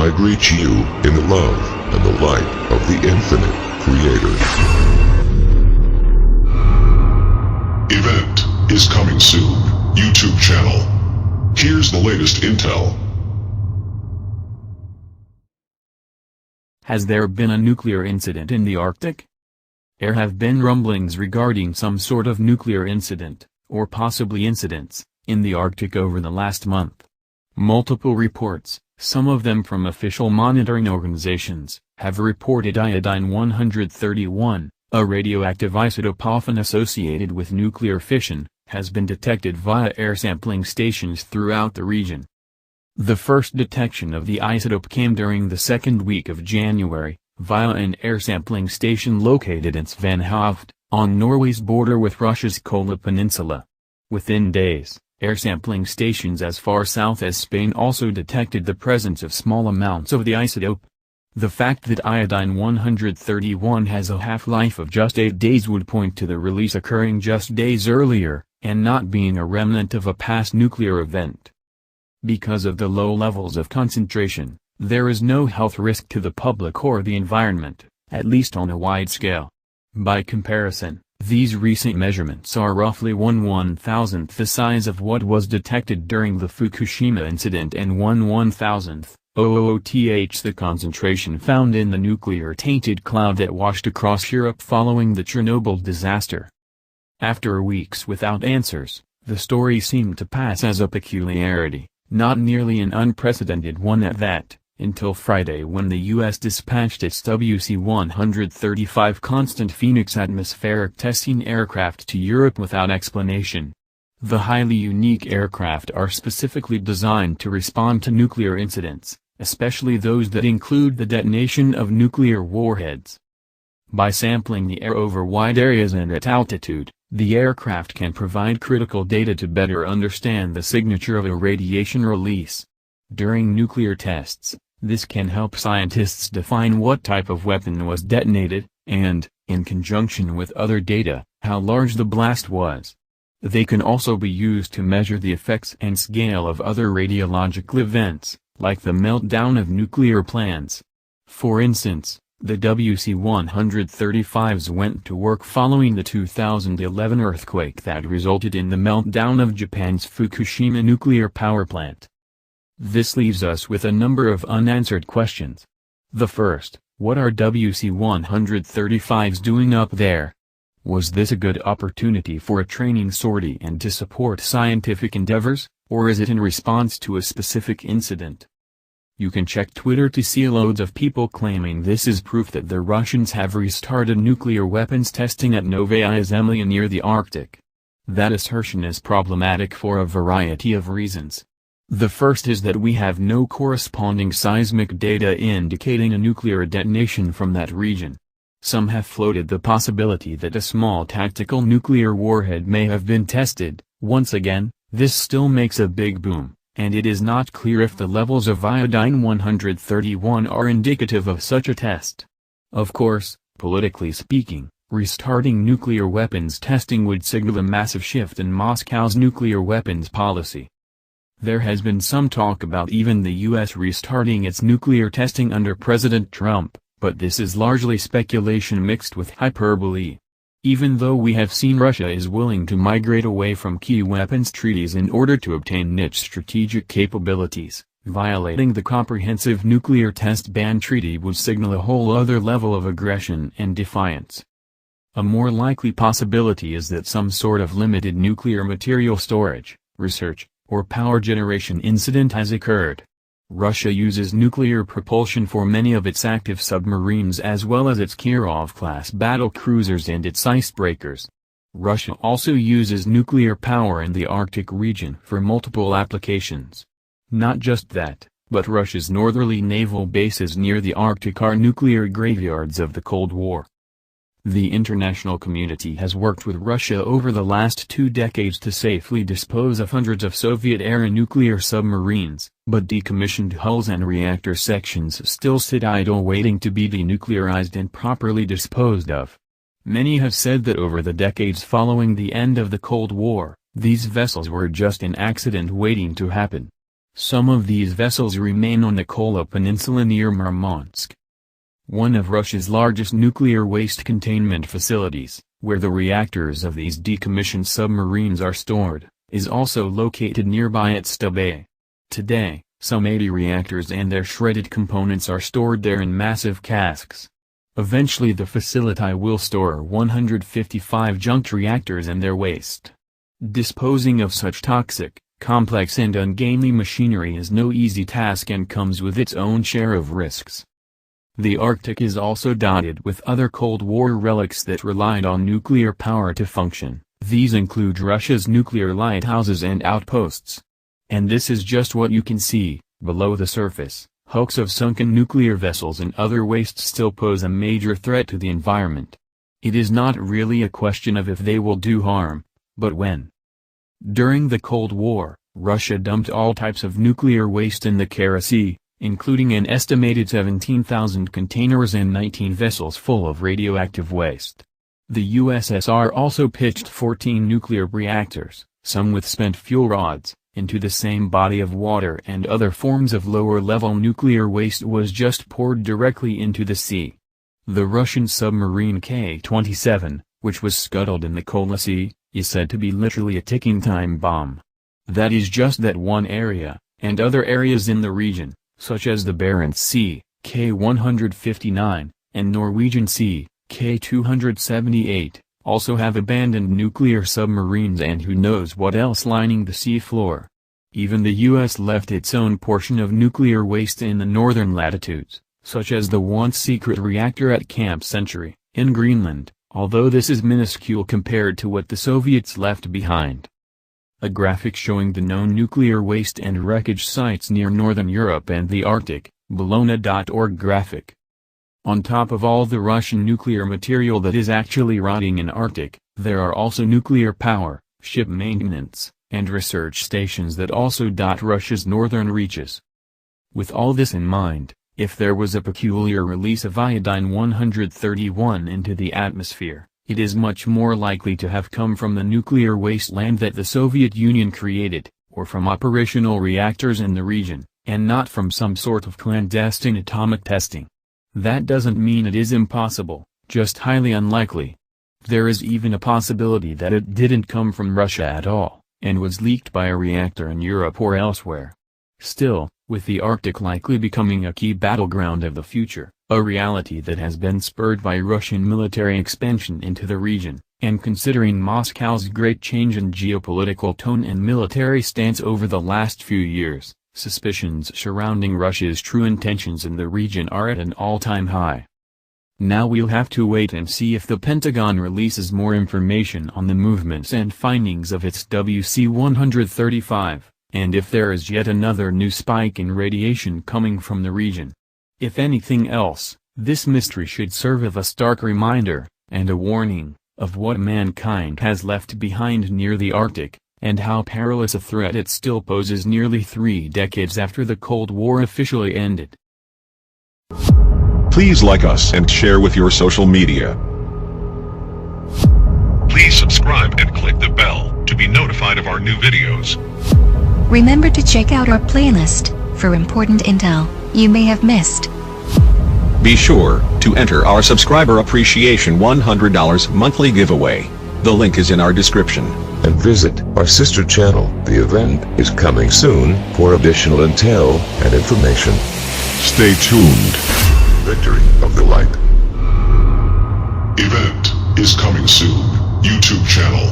I greet you in the love and the light of the infinite Creator. Event is coming soon. YouTube channel. Here's the latest intel. Has there been a nuclear incident in the Arctic? There have been rumblings regarding some sort of nuclear incident, or possibly incidents, in the Arctic over the last month. Multiple reports, some of them from official monitoring organizations, have reported iodine-131, a radioactive isotope often associated with nuclear fission, has been detected via air sampling stations throughout the region. The first detection of the isotope came during the second week of January, via an air sampling station located in Svanhovd, on Norway's border with Russia's Kola Peninsula. Within days, air sampling stations as far south as Spain also detected the presence of small amounts of the isotope. The fact that iodine-131 has a half-life of just 8 days would point to the release occurring just days earlier, and not being a remnant of a past nuclear event. Because of the low levels of concentration, there is no health risk to the public or the environment, at least on a wide scale. By comparison, these recent measurements are roughly 1/1000th the size of what was detected during the Fukushima incident and 1/1000th the concentration found in the nuclear-tainted cloud that washed across Europe following the Chernobyl disaster. After weeks without answers, the story seemed to pass as a peculiarity, not nearly an unprecedented one at that, until Friday when the U.S. dispatched its WC-135 Constant Phoenix atmospheric testing aircraft to Europe without explanation. The highly unique aircraft are specifically designed to respond to nuclear incidents, especially those that include the detonation of nuclear warheads. By sampling the air over wide areas and at altitude, the aircraft can provide critical data to better understand the signature of a radiation release. During nuclear tests, this can help scientists define what type of weapon was detonated, and, in conjunction with other data, how large the blast was. They can also be used to measure the effects and scale of other radiological events, like the meltdown of nuclear plants. For instance, the WC-135s went to work following the 2011 earthquake that resulted in the meltdown of Japan's Fukushima nuclear power plant. This leaves us with a number of unanswered questions. The first, what are WC-135s doing up there? Was this a good opportunity for a training sortie and to support scientific endeavors, or is it in response to a specific incident? You can check Twitter to see loads of people claiming this is proof that the Russians have restarted nuclear weapons testing at Novaya Zemlya near the Arctic. That assertion is problematic for a variety of reasons. The first is that we have no corresponding seismic data indicating a nuclear detonation from that region. Some have floated the possibility that a small tactical nuclear warhead may have been tested. Once again, this still makes a big boom, and it is not clear if the levels of iodine-131 are indicative of such a test. Of course, politically speaking, restarting nuclear weapons testing would signal a massive shift in Moscow's nuclear weapons policy. There has been some talk about even the U.S. restarting its nuclear testing under President Trump, but this is largely speculation mixed with hyperbole. Even though we have seen Russia is willing to migrate away from key weapons treaties in order to obtain niche strategic capabilities, violating the Comprehensive Nuclear Test Ban Treaty would signal a whole other level of aggression and defiance. A more likely possibility is that some sort of limited nuclear material storage, research, or power generation incident has occurred. Russia uses nuclear propulsion for many of its active submarines as well as its Kirov-class battle cruisers and its icebreakers. Russia also uses nuclear power in the Arctic region for multiple applications. Not just that, but Russia's northerly naval bases near the Arctic are nuclear graveyards of the Cold War. The international community has worked with Russia over the last 2 decades to safely dispose of hundreds of Soviet-era nuclear submarines, but decommissioned hulls and reactor sections still sit idle waiting to be denuclearized and properly disposed of. Many have said that over the decades following the end of the Cold War, these vessels were just an accident waiting to happen. Some of these vessels remain on the Kola Peninsula near Murmansk. One of Russia's largest nuclear waste containment facilities, where the reactors of these decommissioned submarines are stored, is also located nearby at Stubay. Today, some 80 reactors and their shredded components are stored there in massive casks. Eventually the facility will store 155 junked reactors and their waste. Disposing of such toxic, complex and ungainly machinery is no easy task and comes with its own share of risks. The Arctic is also dotted with other Cold War relics that relied on nuclear power to function. These include Russia's nuclear lighthouses and outposts. And this is just what you can see. Below the surface, hulks of sunken nuclear vessels and other waste still pose a major threat to the environment. It is not really a question of if they will do harm, but when. During the Cold War, Russia dumped all types of nuclear waste in the Kara Sea, including an estimated 17,000 containers and 19 vessels full of radioactive waste. The USSR also pitched 14 nuclear reactors, some with spent fuel rods, into the same body of water, and other forms of lower-level nuclear waste was just poured directly into the sea. The Russian submarine K-27, which was scuttled in the Kola Sea, is said to be literally a ticking time bomb. That is just that one area, and other areas in the region, such as the Barents Sea, K-159, and Norwegian Sea, K-278, also have abandoned nuclear submarines and who knows what else lining the sea floor. Even the U.S. left its own portion of nuclear waste in the northern latitudes, such as the once-secret reactor at Camp Century, in Greenland, although this is minuscule compared to what the Soviets left behind. A graphic showing the known nuclear waste and wreckage sites near northern Europe and the Arctic, Bellona.org graphic. On top of all the Russian nuclear material that is actually rotting in Arctic, there are also nuclear power, ship maintenance, and research stations that also dot Russia's northern reaches. With all this in mind, if there was a peculiar release of iodine-131 into the atmosphere, it is much more likely to have come from the nuclear wasteland that the Soviet Union created, or from operational reactors in the region, and not from some sort of clandestine atomic testing. That doesn't mean it is impossible, just highly unlikely. There is even a possibility that it didn't come from Russia at all, and was leaked by a reactor in Europe or elsewhere. Still, with the Arctic likely becoming a key battleground of the future, a reality that has been spurred by Russian military expansion into the region, and considering Moscow's great change in geopolitical tone and military stance over the last few years, suspicions surrounding Russia's true intentions in the region are at an all-time high. Now we'll have to wait and see if the Pentagon releases more information on the movements and findings of its WC-135, and if there is yet another new spike in radiation coming from the region. If anything else, this mystery should serve as a stark reminder, and a warning, of what mankind has left behind near the Arctic, and how perilous a threat it still poses nearly 3 decades after the Cold War officially ended. Please like us and share with your social media. Please subscribe and click the bell to be notified of our new videos. Remember to check out our playlist for important intel you may have missed. Be sure to enter our subscriber appreciation $100 monthly giveaway. The link is in our description. And visit our sister channel. The event is coming soon for additional intel and information. Stay tuned. Victory of the Light. Event is coming soon. YouTube channel.